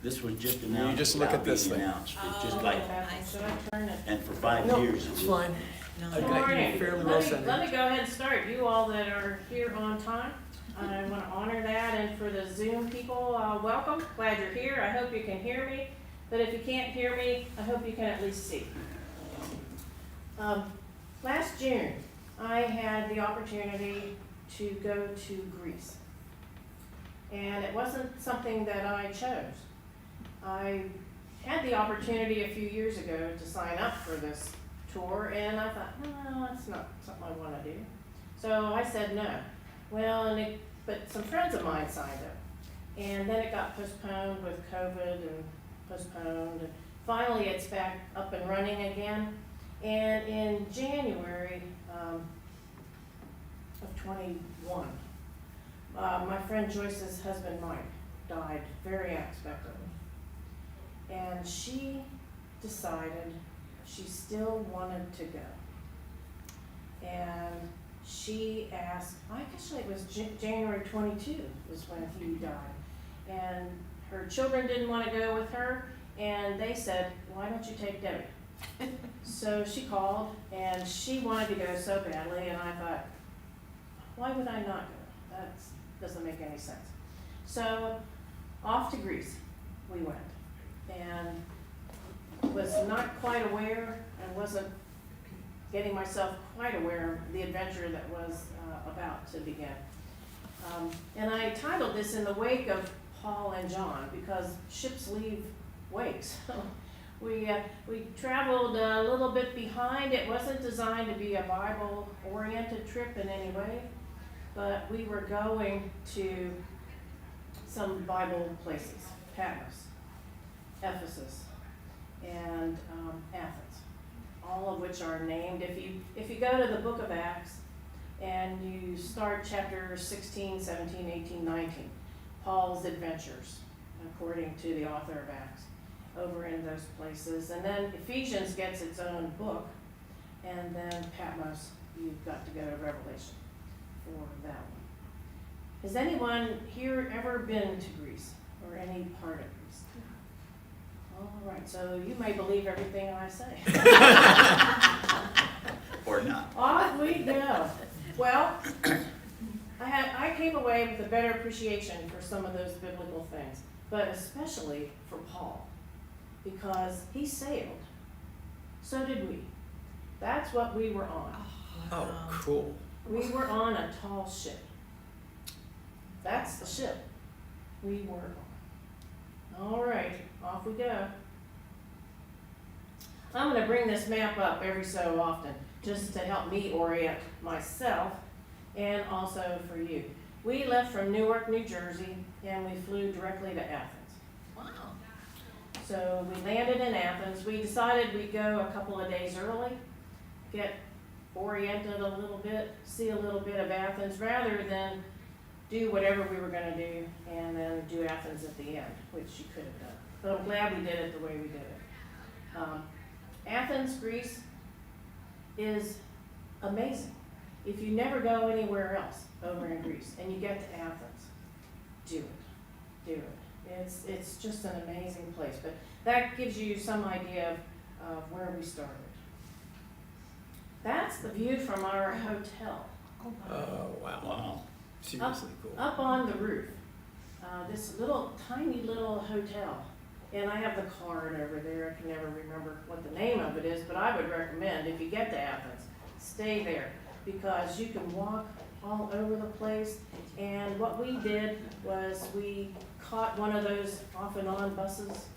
This was just announced. You just look without at this being thing. announced. It's just Oh, like, should I turn it? and for 5 No, years. it's it was- fine. No. I've Good got you morning. fairly well Let centered. me go ahead and start. You all that are here on time, I want to honor that. And for the Zoom people, welcome. Glad you're here. I hope you can hear me. But if you can't hear me, I hope you can at least see. Last June, I had the opportunity to go to Greece. And it wasn't something that I chose. I had the opportunity a few years ago to sign up for this tour, and I thought, no, that's not something I want to do. So I said no. Well, but some friends of mine signed up, and then it got postponed with COVID and postponed, and finally it's back up and running again. And in January of 21, my friend Joyce's husband Mike died very unexpectedly. And she decided she still wanted to go. And she asked, actually it was January 22 was when he died. And her children didn't want to go with her, and they said, why don't you take Debbie? So she called, and she wanted to go so badly, and I thought, why would I not go? That doesn't make any sense. So off to Greece we went, and was not quite aware, and wasn't getting myself quite aware of the adventure that was about to begin. And I titled this In the Wake of Paul and John, because ships leave wakes. We traveled a little bit behind. It wasn't designed to be a Bible-oriented trip in any way, but we were going to some Bible places, Patmos, Ephesus, and Athens, all of which are named. If you go to the book of Acts and you start chapter 16, 17, 18, 19, Paul's adventures, according to the author of Acts, over in those places. And then Ephesians gets its own book, and then Patmos, you've got to go to Revelation for that one. Has anyone here ever been to Greece, or any part of Greece? All right, so you may believe everything I say. Or not. Off we go. Well, I came away with a better appreciation for some of those biblical things, but especially for Paul, because he sailed. So did we. That's what we were on. Oh, cool. We were on a tall ship. That's the ship we were on. All right, off we go. I'm going to bring this map up every so often, just to help me orient myself, and also for you. We left from Newark, New Jersey, and we flew directly to Athens. Wow. So we landed in Athens. We decided we'd go a couple of days early, get oriented a little bit, see a little bit of Athens, rather than do whatever we were going to do and then do Athens at the end, which you could have done. But I'm glad we did it the way we did it. Athens, Greece, is amazing. If you never go anywhere else over in Greece and you get to Athens, do it. Do it. It's just an amazing place. But that gives you some idea of where we started. That's the view from our hotel. Oh, wow. Wow. Seriously cool. Up on the roof. This tiny little hotel. And I have the card over there. I can never remember what the name of it is, but I would recommend, if you get to Athens, stay there, because you can walk all over the place. And what we did was we caught one of those off and on buses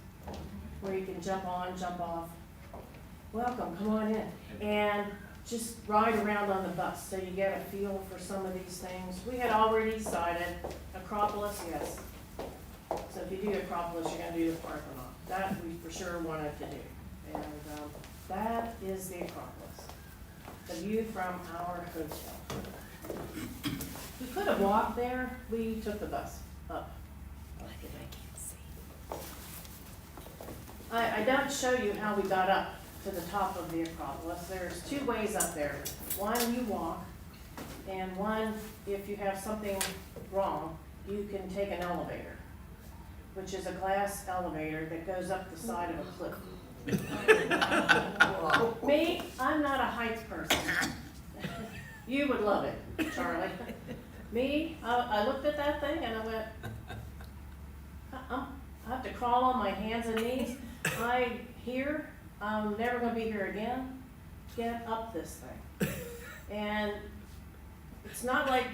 where you can jump on, jump off. Welcome, come on in. And just ride around on the bus so you get a feel for some of these things. We had already decided Acropolis, yes. So if you do Acropolis, you're going to do the Parthenon. That we for sure wanted to do. And that is the Acropolis. The view from our hotel. We could have walked there. We took the bus up. I don't show you how we got up to the top of the Acropolis. There's two ways up there. One, you walk, and one, if you have something wrong, you can take an elevator. which is a glass elevator that goes up the side of a cliff. Me, I'm not a heights person. You would love it, Charlie. Me, I looked at that thing and I went, I have to crawl on my hands and knees. I'm never gonna be here again. Get up this thing. And it's not like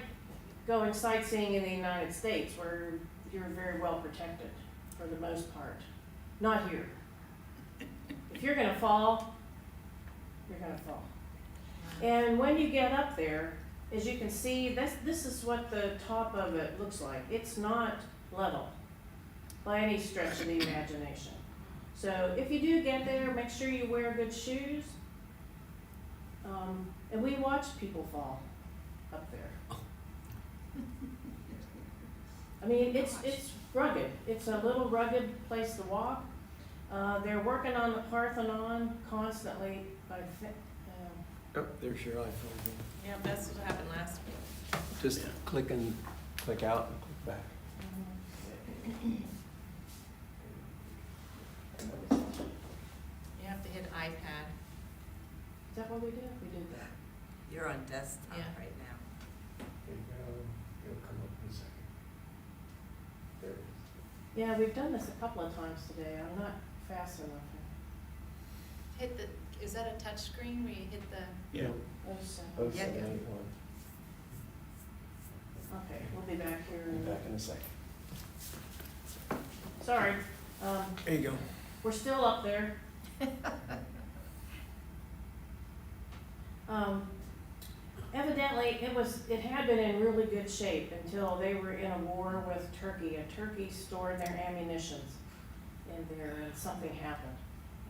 going sightseeing in the United States where you're very well protected for the most part. Not here. If you're gonna fall, you're gonna fall. And when you get up there, as you can see, this is what the top of it looks like. It's not level by any stretch of the imagination. So if you do get there, make sure you wear good shoes. And we watch people fall up there. I mean, it's rugged. It's a little rugged place to walk. They're working on the Parthenon constantly. Oh, there's your iPhone. Yeah, that's what happened last week. Just Yeah. click out and click back. You have to hit iPad. Is that what we did? We did that. You're on desktop Yeah. right now. There you go. It'll come up in a second. There it is. Yeah, we've done this a couple of times today. I'm not fast enough. Hit the, is that a touch screen where you hit the, Yeah. Oh, Yeah, 781. Okay, we'll be back here. Be back in a second. Sorry, There you go. we're still up there. Evidently, it had been in really good shape until they were in a war with Turkey, and Turkey stored their ammunitions in there, and something happened,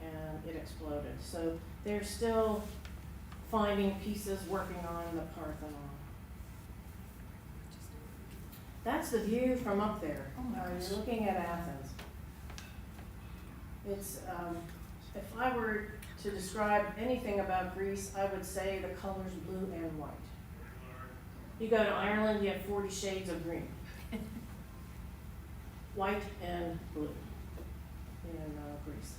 and it exploded. So they're still finding pieces, working on the Parthenon. That's the view from up there. You're looking at Athens. It's, if I were to describe anything about Greece, I would say the colors blue and white. You go to Ireland, you have 40 shades of green. White and blue in Greece.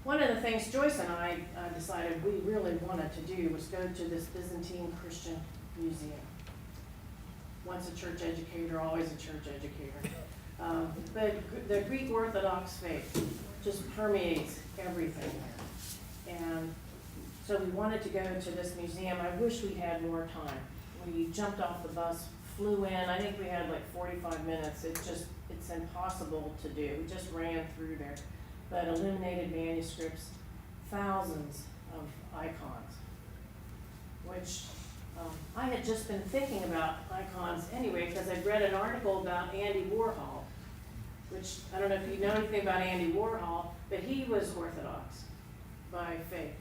One of the things Joyce and I decided we really wanted to do was go to this Byzantine Christian museum. Once a church educator, always a church educator. But the Greek Orthodox faith just permeates everything there. And so we wanted to go to this museum. I wish we had more time. We jumped off the bus, flew in. I think we had like 45 minutes. It's impossible to do. We just ran through there. But illuminated manuscripts, thousands of icons, which I had just been thinking about icons anyway, because I'd read an article about Andy Warhol, which I don't know if you know anything about Andy Warhol, but he was Orthodox by faith.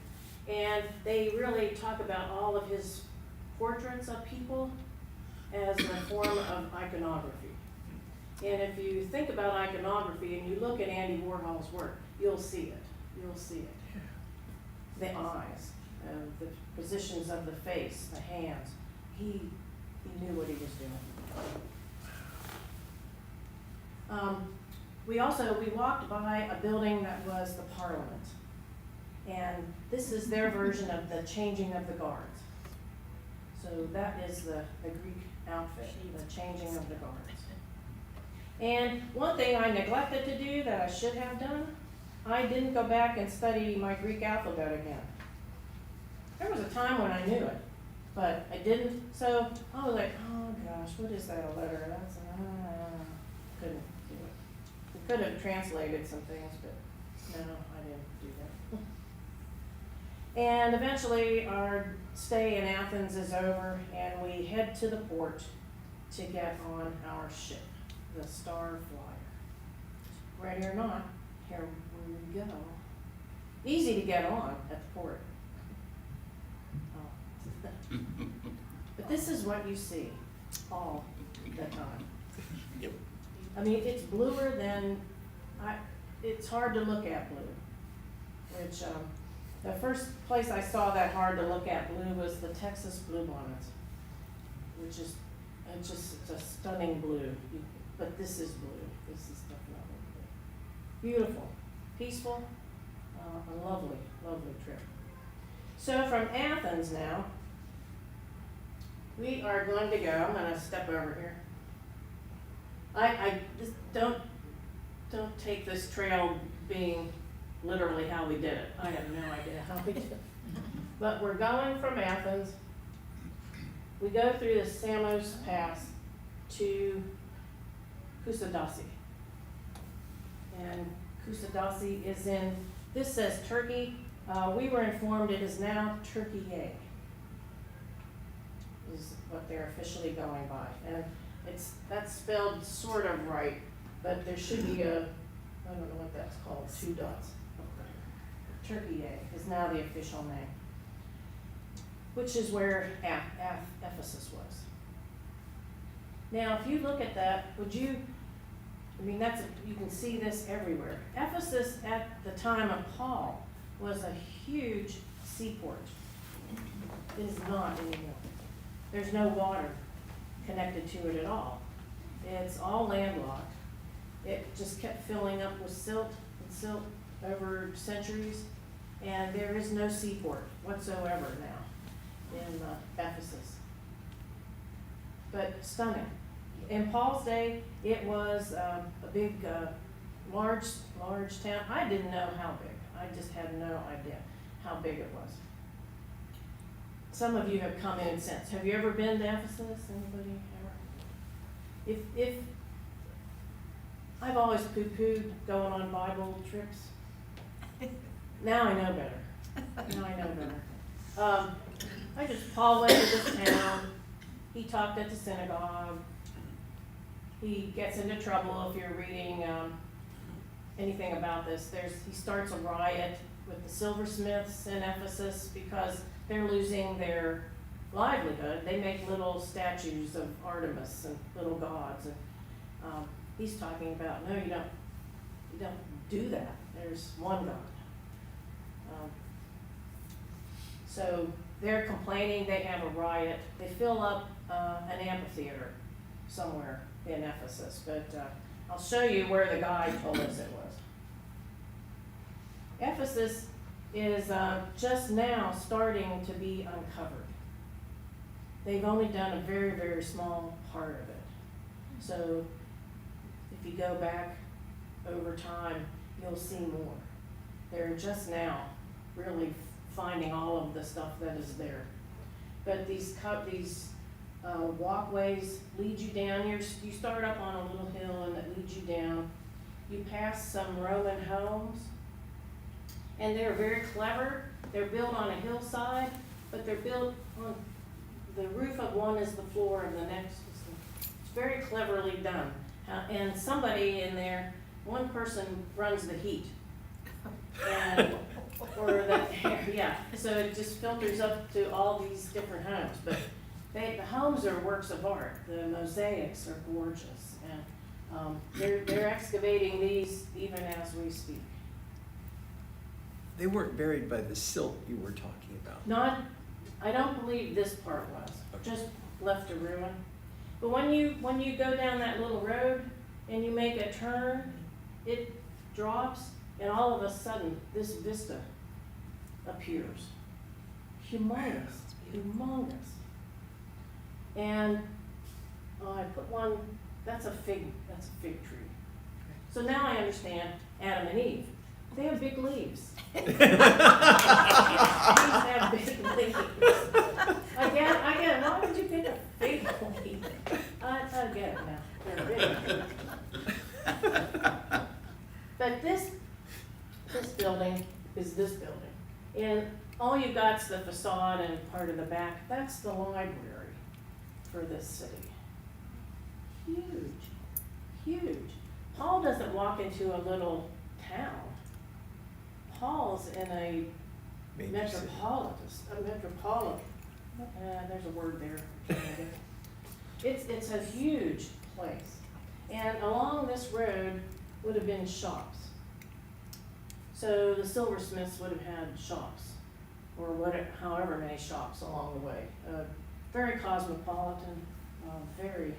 And they really talk about all of his portraits of people as a form of iconography. And if you think about iconography and you look at Andy Warhol's work, you'll see it. You'll see it. The eyes, the positions of the face, the hands. He knew what he was doing. We walked by a building that was the Parliament. And this is their version of the changing of the guards. So that is the Greek outfit, the changing of the guards. And one thing I neglected to do that I should have done, I didn't go back and study my Greek alphabet again. There was a time when I knew it, but I didn't. So I was like, oh gosh, what is that, a letter? That's, couldn't do it. We could have translated some things, but no, I didn't do that. And eventually our stay in Athens is over, and we head to the port to get on our ship, the Star Flyer. Ready or not, here we go. Easy to get on at the port. Oh. But this is what you see all the time. Yep. I mean, it's bluer than, it's hard to look at blue, which, the first place I saw that hard to look at blue was the Texas bluebonnets, which is, it's a stunning blue. but this is blue. This is definitely blue. Beautiful, peaceful, a lovely, lovely trip. So from Athens now, we are going to go, I'm gonna step over here. I just don't take this trail being literally how we did it. I have no idea how we did it. But we're going from Athens. We go through the Samos Pass to Kusadasi. And Kusadasi is in, this says Turkey. We were informed it is now Turkey is what they're officially going by. And that's spelled sort of right, but there should be a, I don't know what that's called, 2 dots. Turkey is now the official name, which is where Ephesus was. Now, if you look at that, you can see this everywhere. Ephesus at the time of Paul was a huge seaport. It is not anymore. There's no water connected to it at all. It's all landlocked. It just kept filling up with silt and silt over centuries, and there is no seaport whatsoever now in Ephesus. But stunning. In Paul's day, it was a big, large town. I didn't know how big. I just had no idea how big it was. Some of you have come in since. Have you ever been to Ephesus? Anybody ever? If I've always poo-pooed going on Bible trips. Now I know better. Paul went to this town. He talked at the synagogue. He gets into trouble if you're reading anything about this. He starts a riot with the silversmiths in Ephesus because they're losing their livelihood. They make little statues of Artemis and little gods. And he's talking about, no, you don't do that. There's one God. So they're complaining, they have a riot. They fill up an amphitheater somewhere in Ephesus, but I'll show you where the guide told us it was. Ephesus is just now starting to be uncovered. They've only done a very, very small part of it. So if you go back over time, you'll see more. They're just now really finding all of the stuff that is there. But these walkways lead you down. You start up on a little hill and it leads you down. You pass some Roman homes, and they're very clever. They're built on a hillside, but they're built on the roof of one is the floor of the next. It's very cleverly done. And somebody in there, one person runs the heat. So it just filters up to all these different homes. But the homes are works of art. The mosaics are gorgeous. And they're excavating these even as we speak. They weren't buried by the silt you were talking about. I don't believe this part was. Okay. Just left to ruin. But when you go down that little road and you make a turn, it drops, and all of a sudden this vista appears. Humongous. And I put one. That's a fig tree. So now I understand Adam and Eve. They have big leaves. Trees have big leaves. I get it. Why would you pick a big leaf? I get it now. They're big. But this building is this building. And all you got's the facade and part of the back. That's the library for this city. Huge. Paul doesn't walk into a little town. Paul's in a metropolitan. There's a word there. It's a huge place. And along this road would have been shops. So the silversmiths would have had shops, or however many shops along the way. Very cosmopolitan, very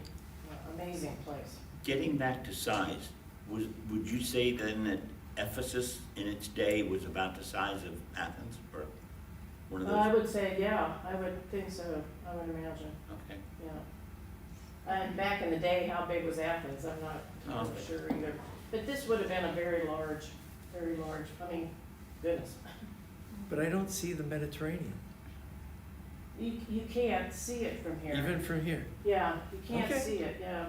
amazing place. Getting back to size, would you say then that Ephesus in its day was about the size of Athens, or one of those? I would say, yeah, I would think so, I would imagine, Okay. yeah. And back in the day, how big was Athens, I'm not entirely Okay. sure either. But this would have been a very large, I mean, goodness. But I don't see the Mediterranean, You can't see it from here. even from here. Yeah, you can't Okay. see it, yeah.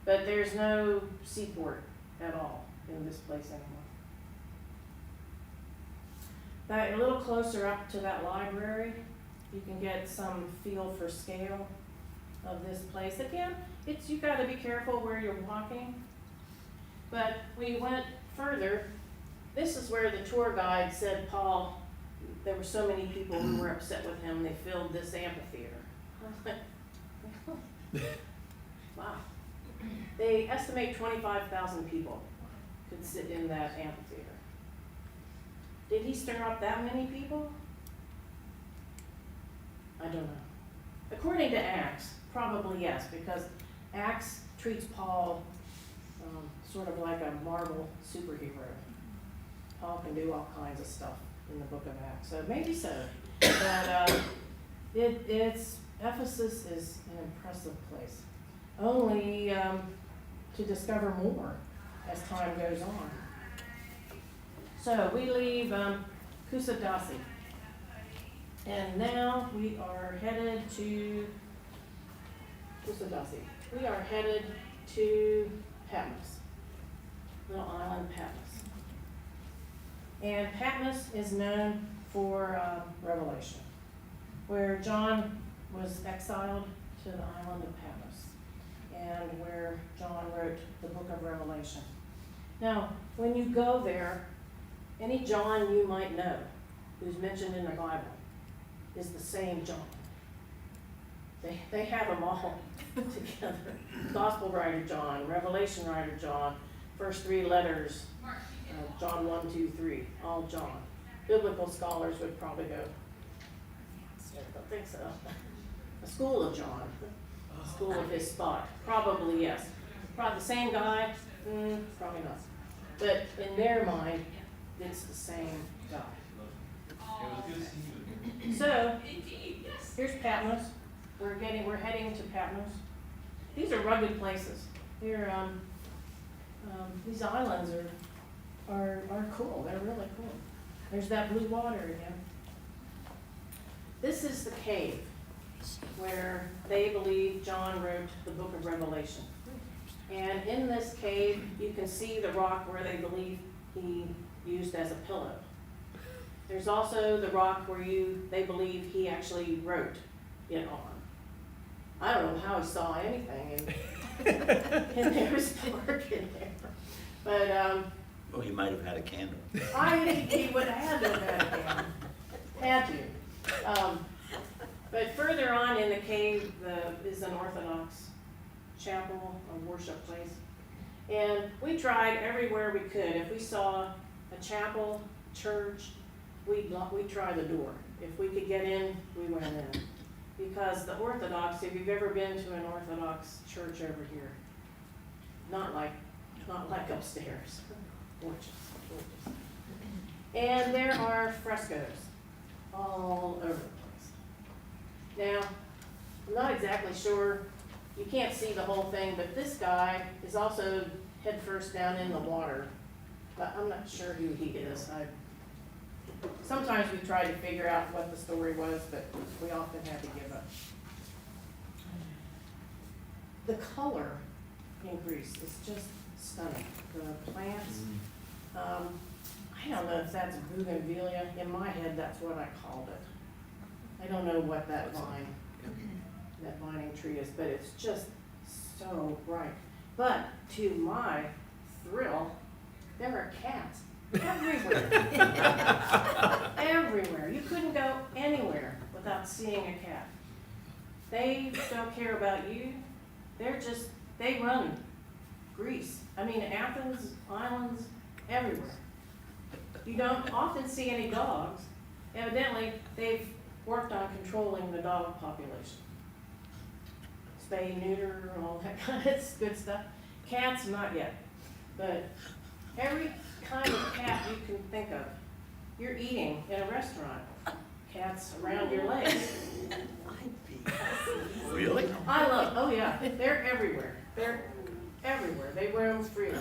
But there's no seaport at all in this place anymore. That, a little closer up to that library, you can get some feel for scale of this place. Again, you gotta be careful where you're walking. But we went further, this is where the tour guide said Paul, there were so many people who were upset with him, they filled this amphitheater. I was like, wow. They estimate 25,000 people could sit in that amphitheater. Did he stir up that many people? I don't know. According to Acts, probably yes, because Acts treats Paul sort of like a Marvel superhero. Paul can do all kinds of stuff in the book of Acts, so maybe so. But Ephesus is an impressive place. Only to discover more as time goes on. So we leave Kusadasi, and now we are headed to Kusadasi. We are headed to Patmos, little island Patmos. And Patmos is known for Revelation, where John was exiled to the island of Patmos, and where John wrote the book of Revelation. Now, when you go there, any John you might know who's mentioned in the Bible is the same John. They have them all together. Gospel writer John, Revelation writer John, first three letters, John 1, 2, 3, all John. Biblical scholars would probably go, I don't think so. A school of John, a school of his spot, probably yes. Probably the same guy, probably not. But in their mind, it's the same guy. So, here's Patmos. We're heading to Patmos. These are rugged places. They're these islands are cool. They're really cool. There's that blue water again. This is the cave where they believe John wrote the book of Revelation. And in this cave, you can see the rock where they believe he used as a pillow. There's also the rock where they believe he actually wrote it on. I don't know how he saw anything, and there was dark in there. But Well, he might have had a candle. I think he would have had to have had to. But further on in the cave is an Orthodox chapel, a worship place. And we tried everywhere we could. If we saw a chapel, church, we'd try the door. If we could get in, we went in. Because the Orthodox, if you've ever been to an Orthodox church over here, not like upstairs. Gorgeous. And there are frescoes all over the place. Now, I'm not exactly sure, you can't see the whole thing, but this guy is also head first down in the water. But I'm not sure who he is. Sometimes we try to figure out what the story was, but we often had to give up. The color in Greece is just stunning. The plants, I don't know if that's bougainvillea. In my head, that's what I called it. I don't know what that vining tree is, but it's just so bright. But to my thrill, there are cats everywhere. Everywhere. You couldn't go anywhere without seeing a cat. They don't care about you. They run Greece. I mean, Athens, islands, everywhere. You don't often see any dogs. Evidently, they've worked on controlling the dog population. Spay, neuter, all that kind of good stuff. Cats, not yet, but every kind of cat you can think of. You're eating in a restaurant, cats around your legs. Really? I love, oh yeah, they're everywhere. They're everywhere. They roam freely.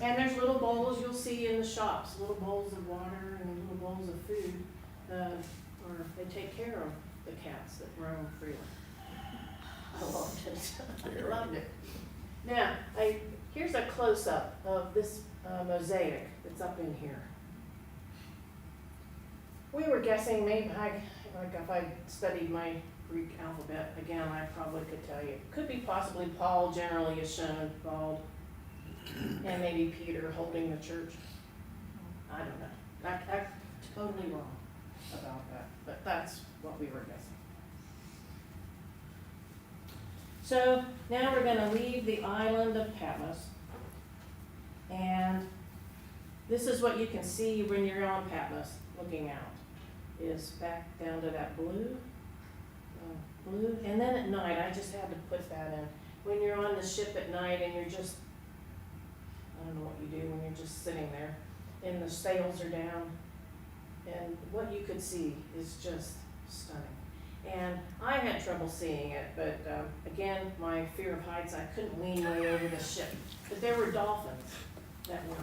And there's little bowls you'll see in the shops, little bowls of water and little bowls of food, or they take care of the cats that roam freely. I loved it. I loved it. Now, here's a close-up of this mosaic that's up in here. We were guessing, maybe, if I studied my Greek alphabet again, I probably could tell you. Could be possibly Paul generally is shown bald, and maybe Peter holding the church. I don't know. I'm totally wrong about that, but that's what we were guessing. So now we're going to leave the island of Patmos, and this is what you can see when you're on Patmos looking out, is back down to that blue, and then at night, I just had to put that in. When you're on the ship at night and you're just, I don't know what you do when you're just sitting there, and the sails are down, and what you could see is just stunning. And I had trouble seeing it, but again, my fear of heights, I couldn't lean way over the ship. But there were dolphins that were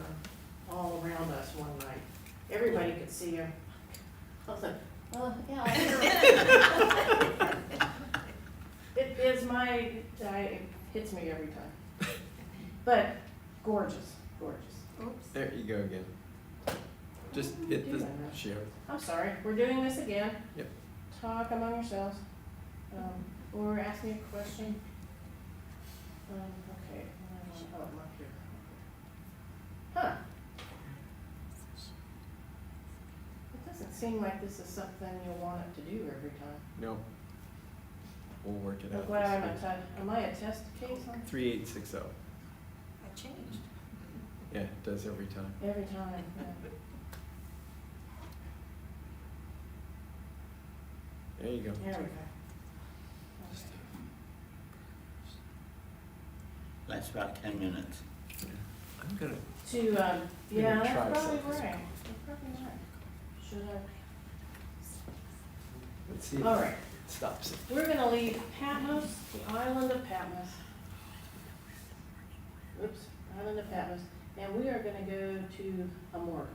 all around us one night. Everybody could see them. I was like, well, yeah, I hear it is it hits me every time. But gorgeous, gorgeous. Oops. There you go again. Just hit the share. I'm sorry, we're doing this again. Yep. Talk among yourselves. Or ask me a question. Okay. Oh, I'm up here. Huh. It doesn't seem like this is something you'll want it to do every time. No. We'll work it I'm out. glad am I a test case on? 3860. I changed. Yeah, it does every time. Every time, yeah. There you go. There we go. That's about 10 minutes. I'm gonna. To, yeah, Maybe try that's probably something. right. That's probably right. Should Let's see if I? All right. it stops it. We're gonna leave Patmos, the island of Patmos. Oops, island of Patmos, and we are gonna go to Amorgos.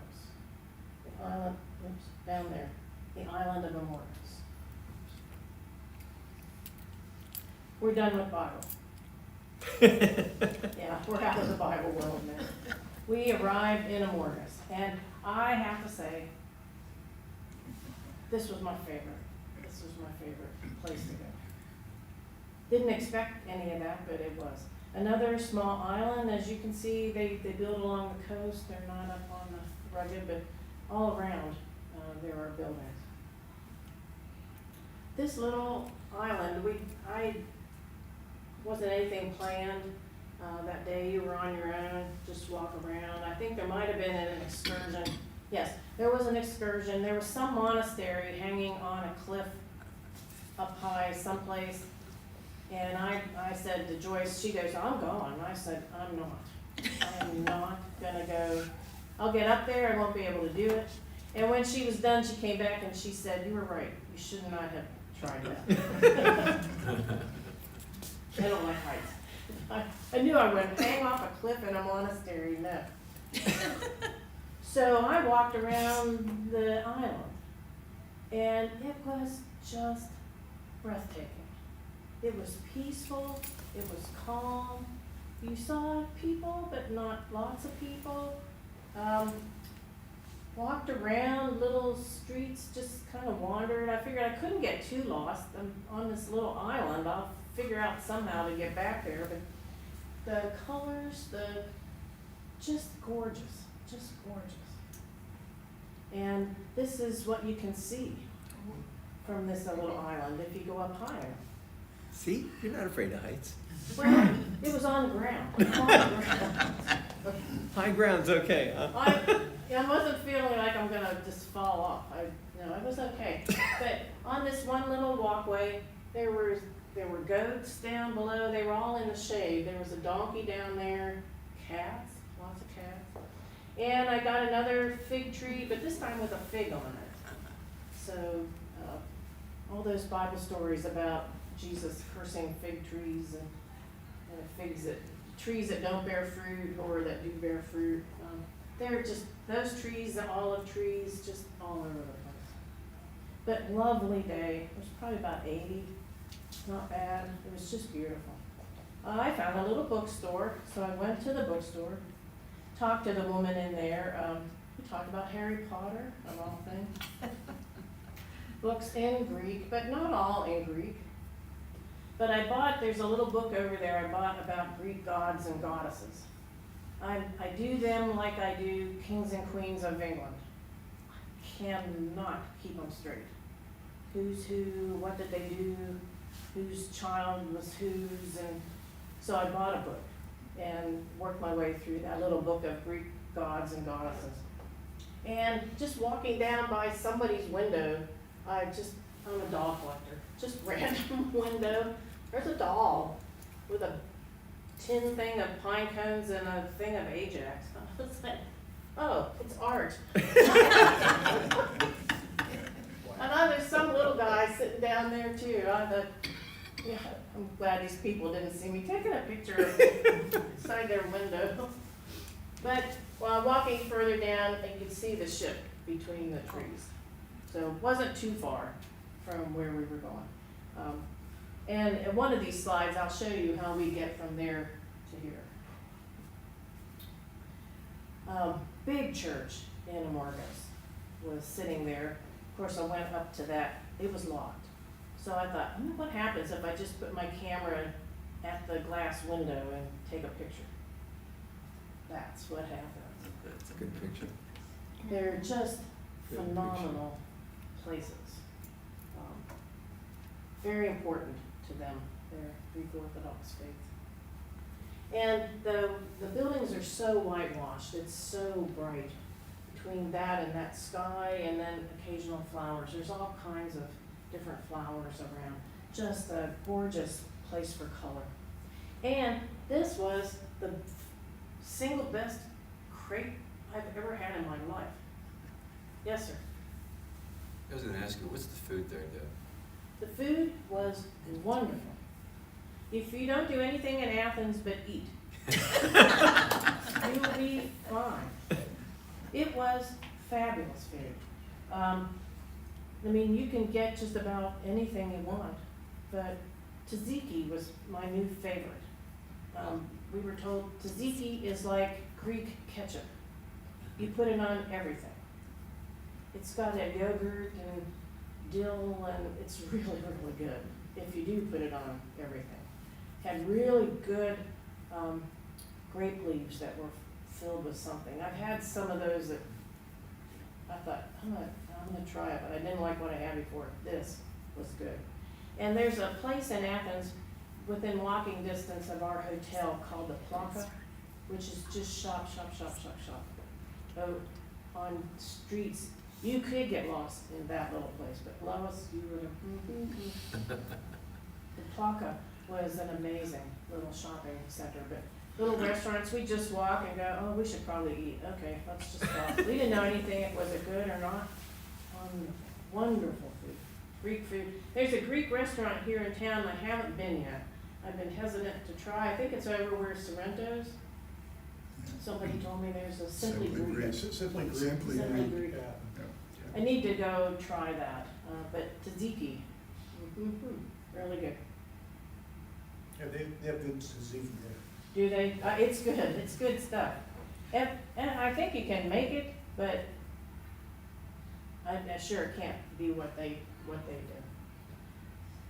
The island, oops, down there, the island of Amorgos. We're done with Bible. Yeah, we're out of the Bible world now. We arrived in Amorgos, and I have to say, this was my favorite. This was my favorite place to go. Didn't expect any of that, but it was. Another small island, as you can see, they build along the coast. They're not up on the rugged, but all around there are buildings. This little island, I wasn't anything planned that day. You were on your own, just walk around. I think there might have been an excursion. Yes, there was an excursion. There was some monastery hanging on a cliff up high someplace. And I said to Joyce, she goes, I'm going. I said, I'm not. I'm not gonna go. I'll get up there, I won't be able to do it. And when she was done, she came back and she said, you were right. You should not have tried that. I don't like heights. I knew I wouldn't hang off a cliff in a monastery, no. So I walked around the island, and it was just breathtaking. It was peaceful, it was calm. You saw people, but not lots of people. Walked around little streets, just kind of wandered. I figured I couldn't get too lost. I'm on this little island. I'll figure out somehow to get back there. But the colors, just gorgeous, just gorgeous. And this is what you can see from this little island if you go up higher. See, you're not afraid of heights. Well, it was on the ground. On the ground. High ground's okay, huh? I wasn't feeling like I'm gonna just fall off. No, it was okay. But on this one little walkway, there were there were goats down below, they were all in the shade. There was a donkey down there, cats, lots of cats. And I got another fig tree, but this time with a fig on it. So, all those Bible stories about Jesus cursing fig trees and trees that don't bear fruit or that do bear fruit. They're just, those trees, the olive trees, just all over the place. But lovely day. It was probably about 80. Not bad. It was just beautiful. I found a little bookstore, so I went to the bookstore, talked to the woman in there. We talked about Harry Potter, of all things. Books in Greek, but not all in Greek. But there's a little book over there I bought about Greek gods and goddesses. I do them like I do kings and queens of England. I cannot keep them straight. Who's who, what did they do, whose child was whose, and so I bought a book and worked my way through that little book of Greek gods and goddesses. And just walking down by somebody's window, I'm a doll collector, just random window, there's a doll with a tin thing of pine cones and a thing of Ajax. I was like, oh, it's art. And there's some little guy sitting down there too. I thought, yeah, I'm glad these people didn't see me taking a picture of me inside their window. But while walking further down, you could see the ship between the trees. So it wasn't too far from where we were going. And in one of these slides, I'll show you how we get from there to here. Big church in Amorgos was sitting there. Of course, I went up to that. It was locked. So I thought, what happens if I just put my camera at the glass window and take a picture? That's what happens. That's a good picture. They're just Good phenomenal places. Very important to them, their Greek Orthodox faith. And the buildings are so whitewashed, it's so bright. Between that and that sky and then occasional flowers, there's all kinds of different flowers around. Just a gorgeous place for color. And this was the single best crepe I've ever had in my life. Yes, sir. I was gonna ask you, what's the food there, Deb? The food was wonderful. If you don't do anything in Athens but eat, you will be fine. It was fabulous food. I mean, you can get just about anything you want, but tzatziki was my new favorite. We were told tzatziki is like Greek ketchup. You put it on everything. It's got a yogurt and dill, and it's really, really good if you do put it on everything. Had really good grape leaves that were filled with something. I've had some of those that I thought, I'm gonna try it, but I didn't like what I had before. This was good. And there's a place in Athens within walking distance of our hotel called the Plaka, which is just shop. Oh, on streets. You could get lost in that little place, but Lois, you would have. The Plaka was an amazing little shopping center, but little restaurants, we just walk and go, oh, we should probably eat. Okay, let's just stop. We didn't know anything, was it good or not? Wonderful food, Greek food. There's a Greek restaurant here in town I haven't been yet. I've been hesitant to try. I think it's over where Sorrento's. Somebody told me there's a Simply Greek. Simply Greek. Simply Greek. Yeah. I need to go try that, but tzatziki, really good. Yeah, they have good tzatziki there. Do they? It's good. It's good stuff. And I think you can make it, but I sure can't be what they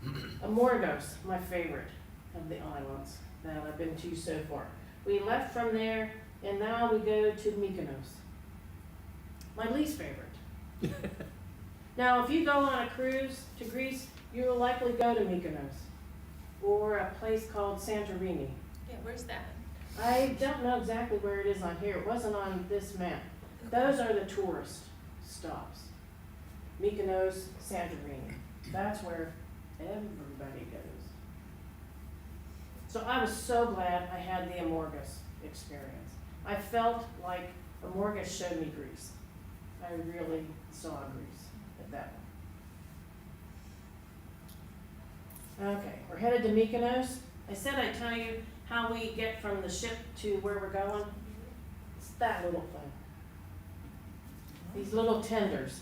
do. Amorgos, my favorite of the islands that I've been to so far. We left from there, and now we go to Mykonos. My least favorite. Now, if you go on a cruise to Greece, you will likely go to Mykonos or a place called Santorini. Yeah, where's that? I don't know exactly where it is on here. It wasn't on this map. Those are the tourist stops. Mykonos, Santorini. That's where everybody goes. So I was so glad I had the Amorgos experience. I felt like Amorgos showed me Greece. I really saw Greece at that one. Okay, we're headed to Mykonos. I said I'd tell you how we get from the ship to where we're going. It's that little thing. These little tenders.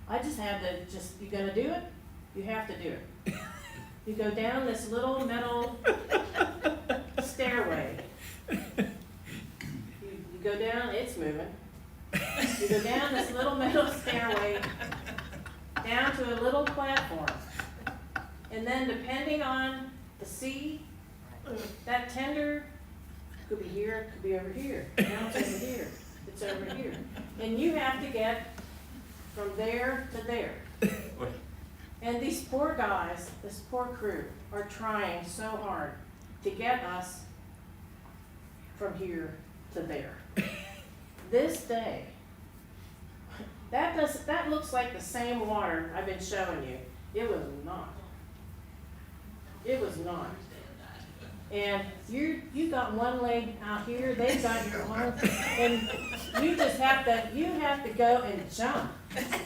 I just had to you gonna do it? You have to do it. You go down this little metal stairway. You go down, it's moving. You go down this little metal stairway, down to a little platform. And then depending on the sea, that tender could be here, could be over here. Now it's over here, it's over here. And you have to get from there to there. And these poor guys, this poor crew, are trying so hard to get us from here to there. This day, that looks like the same water I've been showing you. It was not. It was not. And you got one leg out here, they've got your arm, and you have to go and jump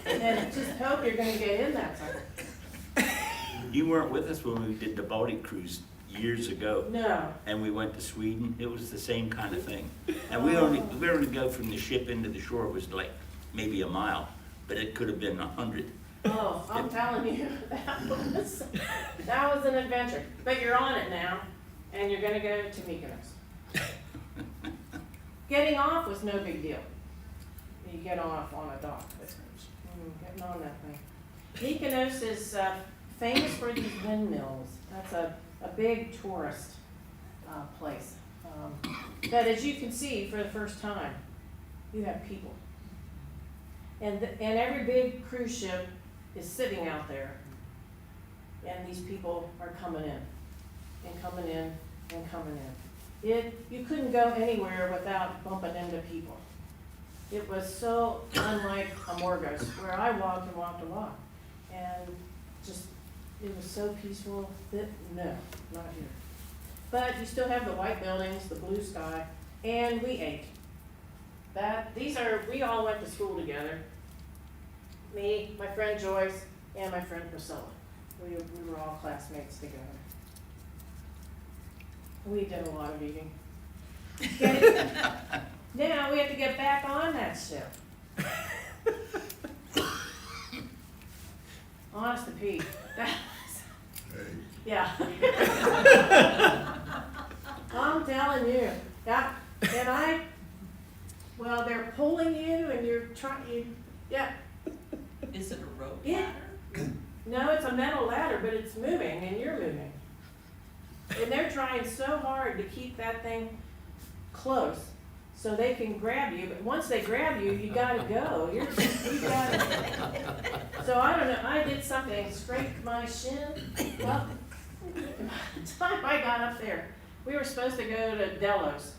and just hope you're gonna get in that sucker. You weren't with us when we did the Baltic cruise years ago. No. And we went to Sweden. It was the same kind of thing. And we only go from the ship into the shore was like maybe a mile, but it could have been 100. Oh, I'm telling you, that was an adventure. But you're on it now, and you're gonna go to Mykonos. Getting off was no big deal. You get off on a dock. Getting on that thing. Mykonos is famous for these windmills. That's a big tourist place. But as you can see, for the first time, you have people. And every big cruise ship is sitting out there, and these people are coming in, and coming in, and coming in. You couldn't go anywhere without bumping into people. It was so unlike Amorgos, where I walked and walked a lot, and just, it was so peaceful that, no, not here. But you still have the white buildings, the blue sky, and we ate. We all went to school together. Me, my friend Joyce, and my friend Priscilla. We were all classmates together. We did a lot of eating. Now we have to get back on that ship. Honest to Pete. Yeah. I'm telling you. Yeah. And well, they're pulling you and you're trying, yeah. Is it a rope Yeah. ladder? No, it's a metal ladder, but it's moving and you're moving. And they're trying so hard to keep that thing close so they can grab you. But once they grab you, you gotta go. You gotta. So I don't know, I did something, scraped my shin. Well, by the time I got up there, we were supposed to go to Delos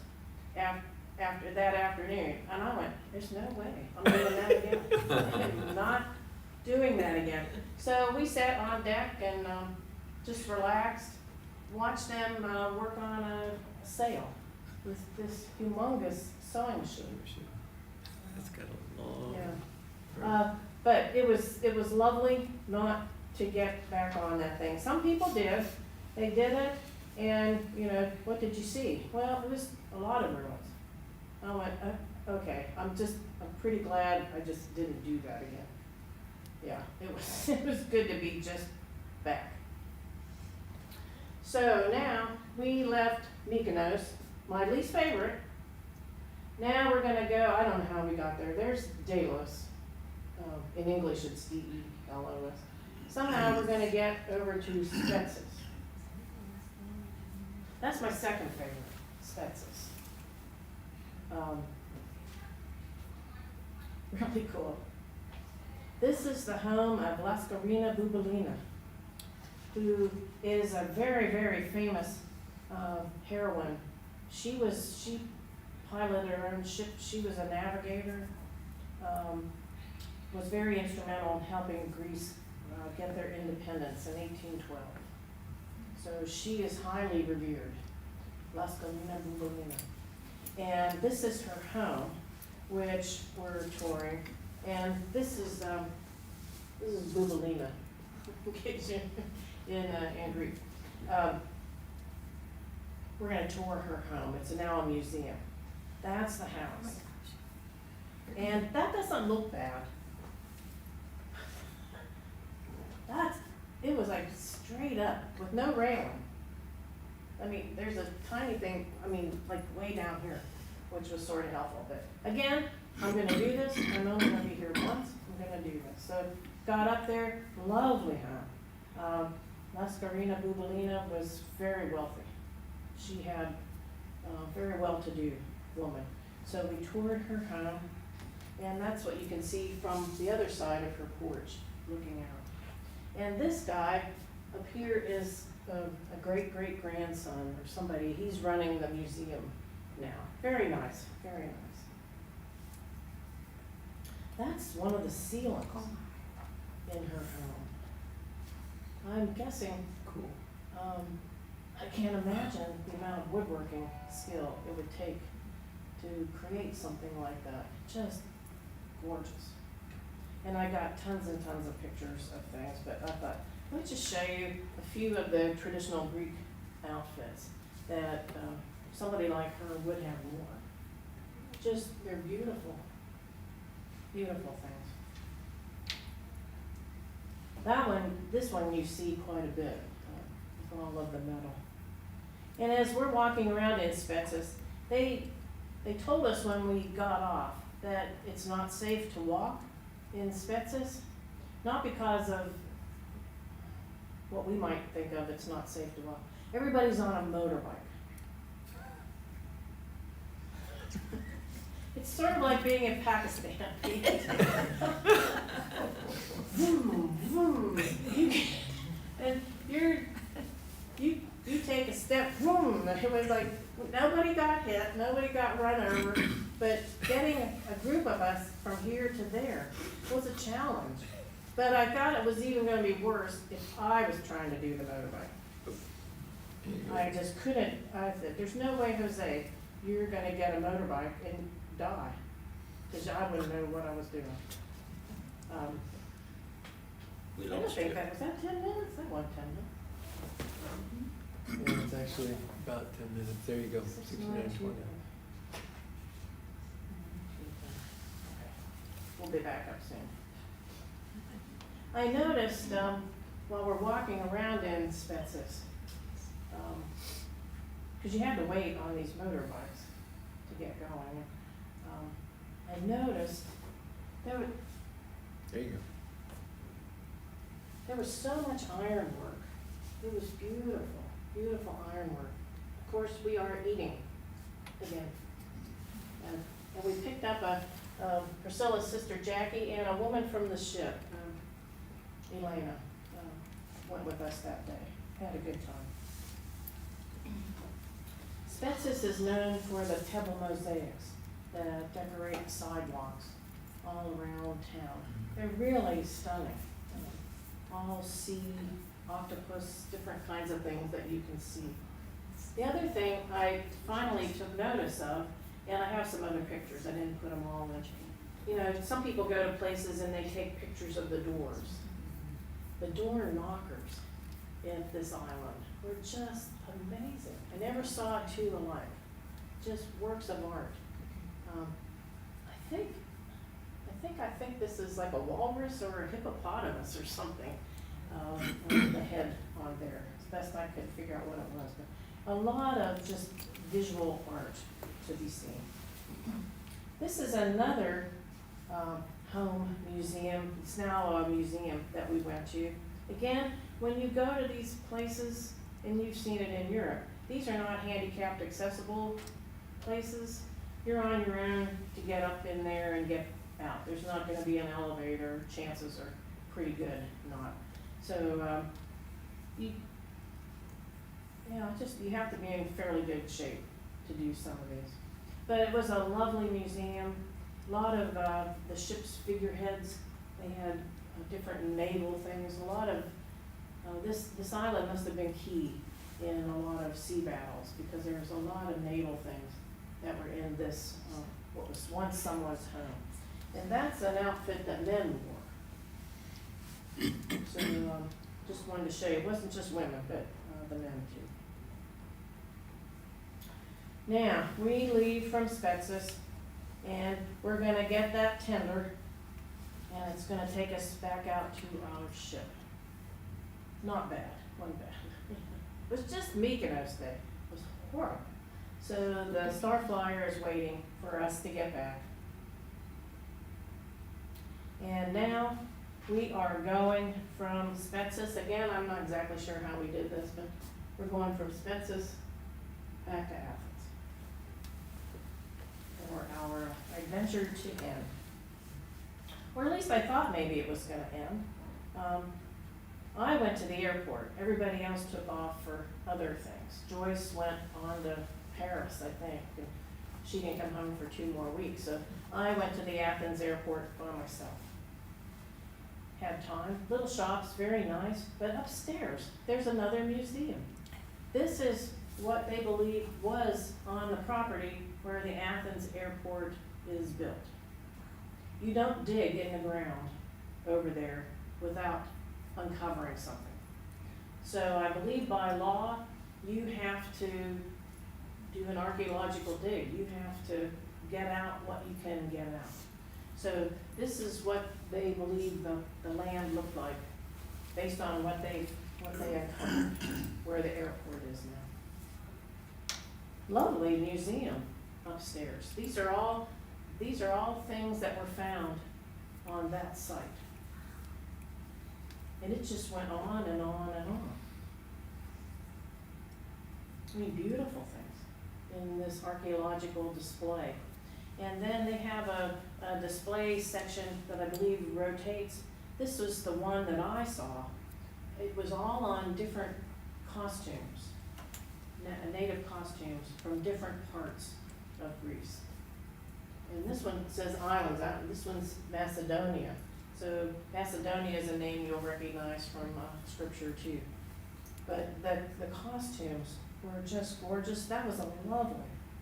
after that afternoon. And I went, there's no way I'm doing that again. I'm not doing that again. So we sat on deck and just relaxed, watched them work on a sail with this humongous sewing machine. That's got a long. Yeah. But it was lovely not to get back on that thing. Some people did. They did it, and what did you see? Well, it was a lot of ruins. I went, okay. I'm pretty glad I just didn't do that again. Yeah, it was good to be just back. So now we left Mykonos, my least favorite. Now we're gonna go. I don't know how we got there. There's Delos. In English, it's Delos. Somehow we're gonna get over to Spetses. That's my second favorite, Spetses. Really cool. This is the home of Laskarina Bubelina, who is a very, very famous heroine. She piloted her own ship. She was a navigator. Was very instrumental in helping Greece get their independence in 1812. So she is highly revered. Las Galina Bubalina. And this is her home, which we're touring. And this is Bubalina, in case you're in Greek. We're gonna tour her home. It's now a museum. That's the house. And that doesn't look bad. It was like straight up with no railing. I mean, there's a tiny thing, like way down here, which was sort of helpful, but again, I'm gonna do this, I'm only gonna be here once, I'm gonna do this. So, got up there, lovely home. Mascarina Bubalina was very wealthy. She had a very well-to-do woman. So we toured her home, and that's what you can see from the other side of her porch, looking out. And this guy up here is a great-great-grandson or somebody. He's running the museum now. Very nice, very nice. That's one of the ceilings in her home. I'm guessing, Cool. I can't imagine the amount of woodworking skill it would take to create something like that. Just gorgeous. And I got tons and tons of pictures of things, but I thought, let me just show you a few of the traditional Greek outfits that somebody like her would have worn. Just, they're beautiful, beautiful things. This one you see quite a bit, with all of the metal. And as we're walking around in Spetses, they told us when we got off that it's not safe to walk in Spetses, not because of what we might think of, it's not safe to walk. Everybody's on a motorbike. It's sort of like being in Pakistan. Vroom, vroom. And you take a step, vroom. It was like nobody got hit, nobody got run over, but getting a group of us from here to there was a challenge. But I thought it was even going to be worse if I was trying to do the motorbike. I just couldn't. I said, "There's no way, Jose, you're going to get a motorbike and die," because I wouldn't know what I was doing. We I don't lost think you. that was that 10 minutes. That wasn't 10 minutes. Yeah, it's actually about 10 minutes. There you go, 69:20. We'll be back up soon. I noticed while we're walking around in Spetses, because you had to wait on these motorbikes to get going. I noticed there There you go. was so much ironwork. It was beautiful, beautiful ironwork. Of course, we are eating again. And we picked up Priscilla's sister Jackie and a woman from the ship, Elena, went with us that day. Had a good time. Spetses is known for the pebble mosaics that decorate sidewalks all around town. They're really stunning. All sea, octopus, different kinds of things that you can see. The other thing I finally took notice of, and I have some other pictures, I didn't put them all in. You know, some people go to places and they take pictures of the doors. The door knockers at this island were just amazing. I never saw two alike. Just works of art. I think this is like a walrus or a hippopotamus or something, with the head on there. As best I could figure out what it was, but a lot of just visual art to be seen. This is another home museum. It's now a museum that we went to. Again, when you go to these places, and you've seen it in Europe, these are not handicapped accessible places. You're on your own to get up in there and get out. There's not going to be an elevator. Chances are pretty good not. So you have to be in fairly good shape to do some of these. But it was a lovely museum. A lot of the ship's figureheads. They had different naval things. A lot of this island must have been key in a lot of sea battles, because there was a lot of naval things that were in this, what was once someone's home. And that's an outfit that men wore. So, just wanted to show you, it wasn't just women, but the men too. Now, we leave from Spetses, and we're gonna get that tender, and it's gonna take us back out to our ship. Not bad, wasn't bad. It was just Mykonos Day, it was horrible. So the Star Flyer is waiting for us to get back. And now, we are going from Spetses, again, I'm not exactly sure how we did this, but we're going from Spetses back to Athens for our adventure to end. Or at least I thought maybe it was gonna end. I went to the airport, everybody else took off for other things. Joyce went on to Paris, I think, and she didn't come home for 2 more weeks, so I went to the Athens airport by myself. Had time, little shops, very nice, but upstairs, there's another museum. This is what they believe was on the property where the Athens airport is built. You don't dig in the ground over there without uncovering something. So I believe by law, you have to do an archaeological dig. You have to get out what you can get out. So this is what they believe the land looked like, based on what they uncovered, where the airport is now. Lovely museum upstairs. These are all things that were found on that site. And it just went on and on and on. I mean, beautiful things in this archaeological display. And then they have a display section that I believe rotates. This was the one that I saw. It was all on different costumes, native costumes from different parts of Greece. And this one says islands, this one's Macedonia. So Macedonia is a name you'll recognize from scripture too. But the costumes were just gorgeous. That was a lovely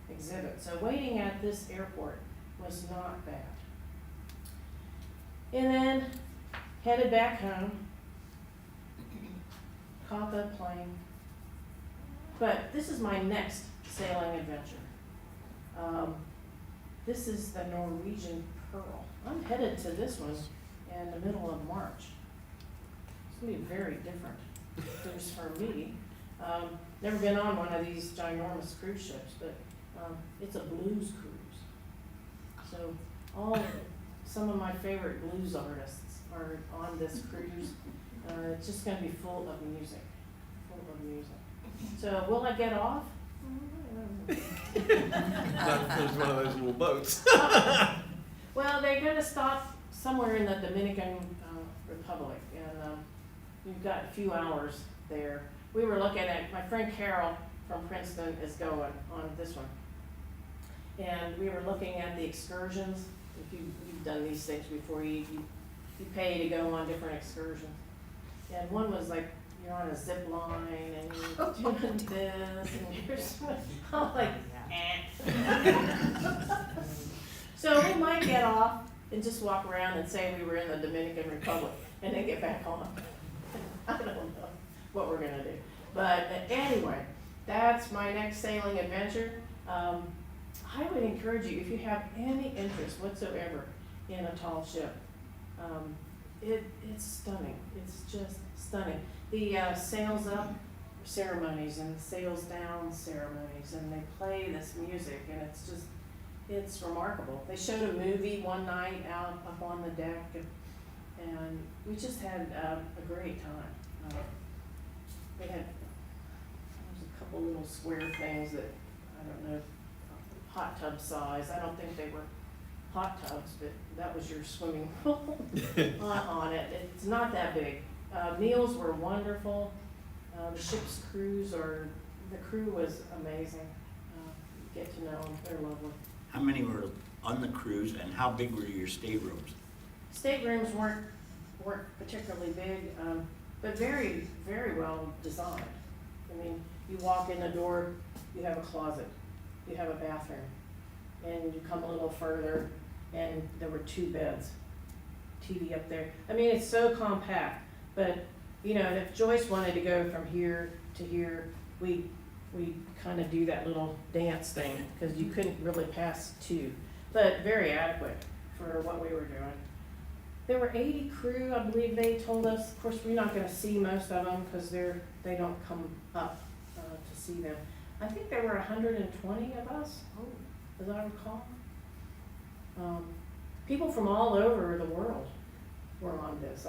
exhibit. So waiting at this airport was not bad. And then headed back home, caught the plane. But this is my next sailing adventure. This is the Norwegian Pearl. I'm headed to this one in the middle of March. It's gonna be very different cruise for me. Never been on one of these ginormous cruise ships, but it's a blues cruise. So some of my favorite blues artists are on this cruise. It's just gonna be full of music. So will I get off? Not if there's one of those little boats. Well, they're gonna stop somewhere in the Dominican Republic, and we've got a few hours there. We were looking at, my friend Carol from Princeton is going on this one. And we were looking at the excursions. If you've done these things before, you pay to go on different excursions. And one was like, you're on a zip line and you're doing this and you're swimming. I'm like, So we might get off and just walk around and say we were in the Dominican Republic and then get back on. I don't know what we're gonna do. But anyway, that's my next sailing adventure. I would encourage you, if you have any interest whatsoever in a tall ship, it's stunning. It's just stunning. The sails up ceremonies and sails down ceremonies, and they play this music, and it's remarkable. They showed a movie one night out up on the deck, and we just had a great time. They had, there was a couple little square things that, I don't know, hot tub size. I don't think they were hot tubs, but that was your swimming pool on it. It's not that big. Meals were wonderful. The ship's the crew was amazing. Get to know them, they're lovely. How many were on the cruise, and how big were your staterooms? Staterooms weren't particularly big, but very, very well designed. I mean, You walk in the door, you have a closet, you have a bathroom, and you come a little further, and there were 2 beds, TV up there. I mean, it's so compact, but, you know, if Joyce wanted to go from here to here, we kind of do that little dance thing, because you couldn't really pass 2, but very adequate for what we were doing. There were 80 crew, I believe they told us. Of course, we're not gonna see most of them, because they don't come up to see them. I think there were 120 of us, as I recall. People from all over the world were on this.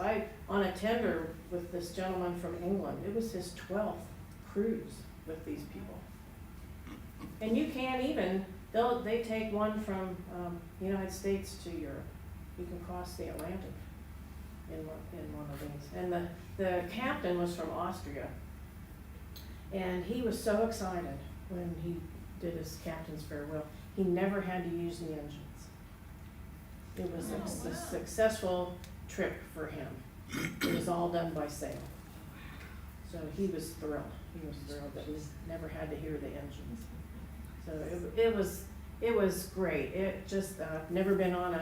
On a tender with this gentleman from England, it was his 12th cruise with these people. And you can't even, they take one from the United States to Europe. You can cross the Atlantic in one of these. And the captain was from Austria. And he was so excited when he did his captain's farewell. He never had to use the engines. It was a successful trip for him. It was all done by sail. So he was thrilled. He was thrilled that we never had to hear the engines. So it was great. It just, never been on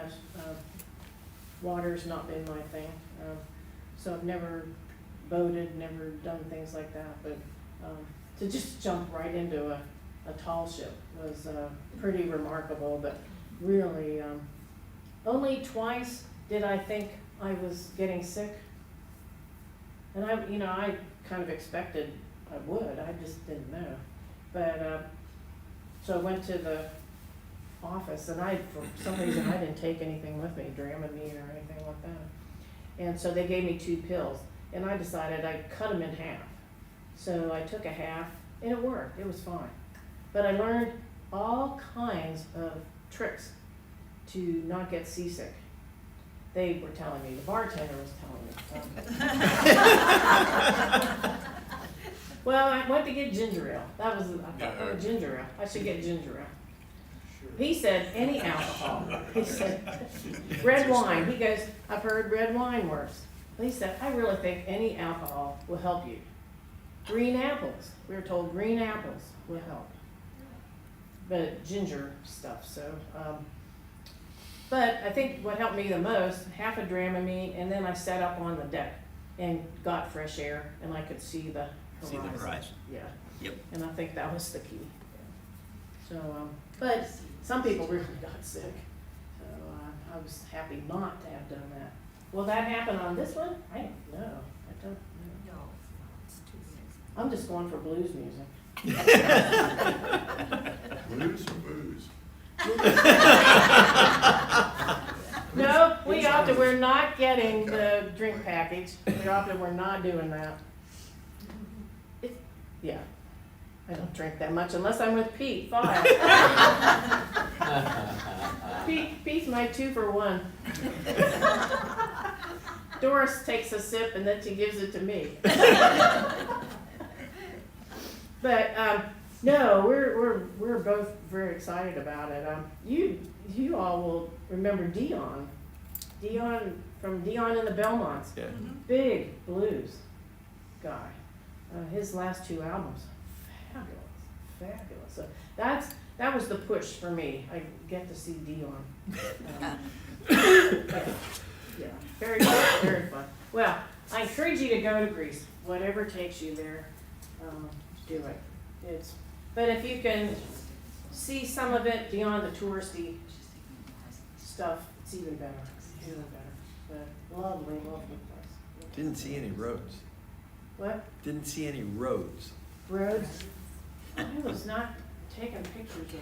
water's not been my thing. So I've never boated, never done things like that. But to just jump right into a tall ship was pretty remarkable. But really, only twice did I think I was getting sick. And I kind of expected I would. I just didn't know. But so I went to the office, and for some reason I didn't take anything with me, Dramamine or anything like that. And so they gave me 2 pills, and I decided I'd cut them in half. So I took a half, and it worked. It was fine. But I learned all kinds of tricks to not get seasick. They were telling me, the bartender was telling me. Well, I went to get ginger ale. I thought, ginger ale. I should get ginger ale. He said, any alcohol. He said, red wine. He goes, I've heard red wine works. He said, I really think any alcohol will help you. Green apples. We were told green apples will help. But ginger stuff, so. But I think what helped me the most, half a Dramamine, and then I sat up on the deck and got fresh air, and I could see the See the horizon. Yeah. Yep. And I think that was the key. So, but some people really got sick. So I was happy not to have done that. Will that happen on this one? I don't know. I don't know. No, it's too big. I'm just going for blues music. Blues or booze? No, we're not getting the drink package. We're not doing that. Yeah, I don't drink that much unless I'm with Pete. 5. Pete's my 2 for 1. Doris takes a sip and then she gives it to me. But no, we're both very excited about it. You all will remember Dion from Dion and the Belmonts. Yeah. Big blues guy. His last 2 albums, fabulous. So that was the push for me. I get to see Dion. Yeah, very fun, very fun. Well, I encourage you to go to Greece. Whatever takes you there, do it. But if you can see some of it beyond the touristy stuff, it's even better. Even better. But lovely place. Didn't see any roads. What? Didn't see any roads. Roads? I was not taking pictures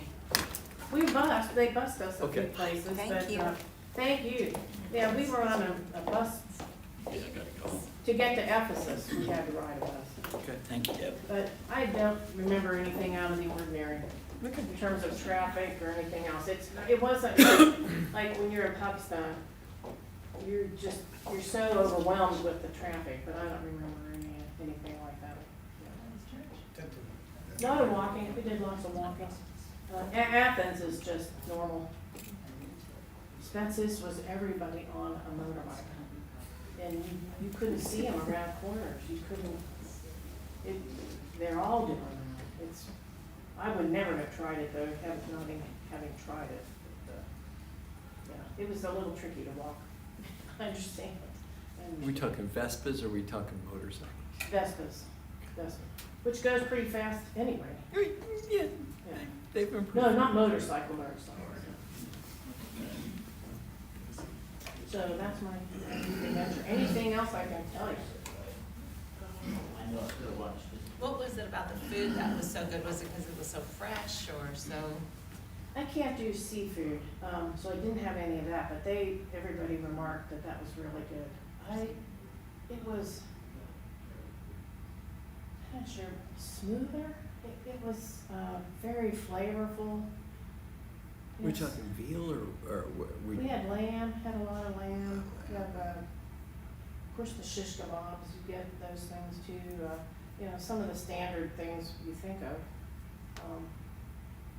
of. They bussed us a few Okay. places, Thank but, you. Thank you. Yeah, we were on a bus to get to Ephesus. We had to ride a bus. Okay. Thank you, Deb. But I don't remember anything out of the ordinary in terms of traffic or anything else. It wasn't like when you're in Pakistan, you're so overwhelmed with the traffic, but I don't remember anything like that. A lot of walking. We did lots of walking. Athens is just normal. Spetses was everybody on a motorbike, and you couldn't see them around corners. You couldn't. They're all doing them. it's, I would never have tried it though, having tried it. But, yeah, it was a little tricky to walk. I understand. Are we talking Vespas or are we talking motorcycles? Vespas, which goes pretty fast anyway. Yeah, Yeah. they've improved. No, not motorcycles. So that's my adventure. Anything else I can tell you? What was it about the food that was so good? Was it because it was so fresh or so? I can't do seafood, so I didn't have any of that, but everybody remarked that that was really good. It was, I'm not sure, smoother. It was very flavorful. We Yes. talking veal or We had lamb, had a lot of lamb. We have, of course, the shish kebabs, you get those things too. You know, some of the standard things you think of.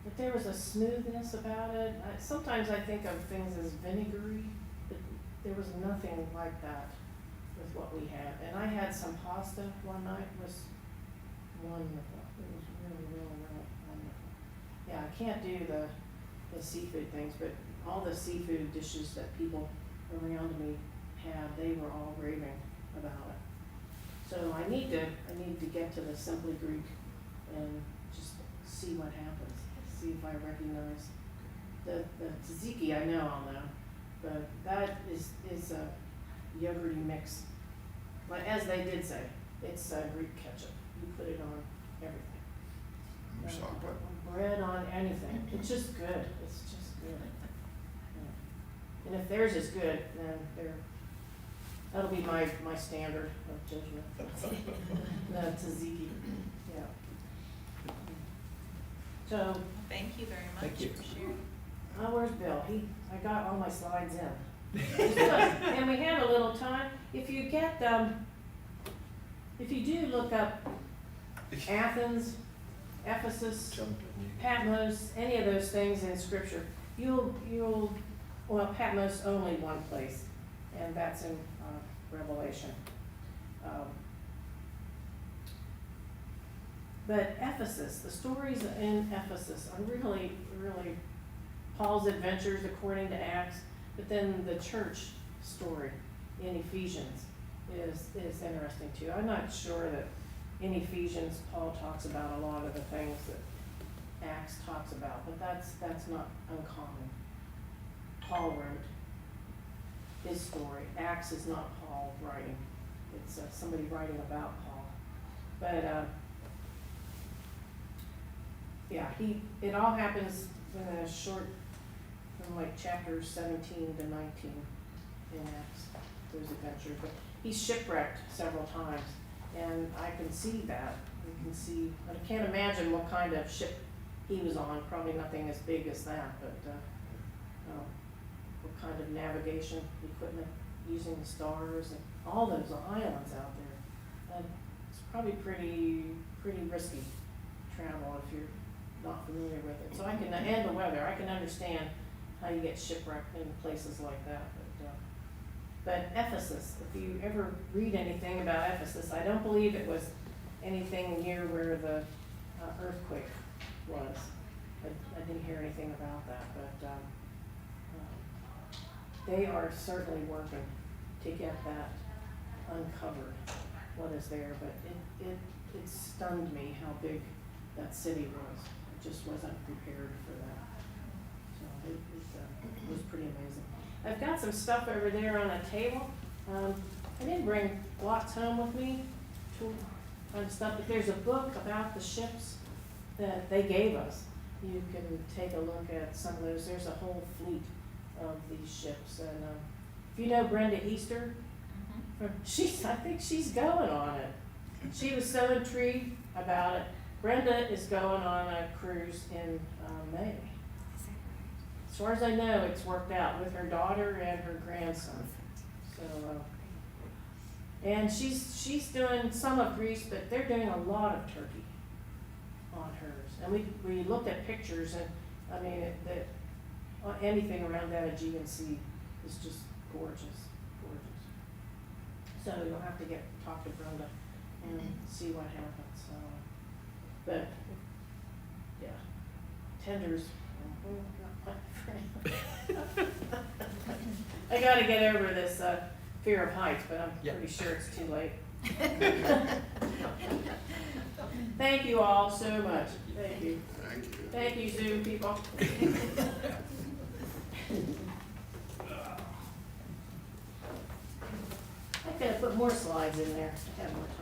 But there was a smoothness about it. Sometimes I think of things as vinegary, but there was nothing like that with what we had. And I had some pasta one night, it was wonderful. It was really, really, really wonderful. Yeah, I can't do the seafood things, but all the seafood dishes that people around me had, they were all raving about it. So I need to get to the Simply Greek and just see what happens, see if I recognize the tzatziki. I know I'll know, but that is a yogurty mix. Like as they did say, it's Greek ketchup. You put it on everything. Bread on anything. It's just good. It's just good. Yeah. And if theirs is good, then that'll be my standard of judgment. The tzatziki. Yeah. So, Thank you very much Thank you. for sharing. where's Bill? I got all my slides in. He's good. And we have a little time. If you get, if you do look up Athens, Ephesus, Patmos, any of those things in scripture, well, Patmos only one place, and that's in Revelation. But Ephesus, the stories in Ephesus are really, really Paul's adventures according to Acts, but then the church story in Ephesians is interesting too. I'm not sure that in Ephesians Paul talks about a lot of the things that Acts talks about, but that's not uncommon. Paul wrote his story. Acts is not Paul writing. It's somebody writing about Paul. But yeah, it all happens in a short, from like chapters 17 to 19 in Acts, those adventures. But he's shipwrecked several times, and I can see that. You can see, I can't imagine what kind of ship he was on, probably nothing as big as that, but what kind of navigation equipment, using the stars and all those islands out there. It's probably pretty risky travel if you're not familiar with it. So and the weather, I can understand how you get shipwrecked in places like that. But Ephesus, if you ever read anything about Ephesus, I don't believe it was anything near where the earthquake was. I didn't hear anything about that, but they are certainly working to get that uncovered, what is there. But it stunned me how big that city was. I just wasn't prepared for that. So it was pretty amazing. I've got some stuff over there on a table. I didn't bring lots home with me on stuff, but there's a book about the ships that they gave us. You can take a look at some of those. There's a whole fleet of these ships. And if you know Brenda Easter, I think she's going on it. She was so intrigued about it. Brenda is going on a cruise in May. As far as I know, it's worked out with her daughter and her grandson. So, and she's doing some of Greece, but they're doing a lot of Turkey on hers. And we looked at pictures, and I mean, anything around that Aegean Sea is just gorgeous, gorgeous. So you'll have to talk to Brenda and see what happens. But tenders. I gotta get over this, fear of heights, but I'm Yeah. pretty sure it's too late. Thank you all so much. Thank you. Thank you. Thank you, Zoom people. I could have put more slides in there. I have more time.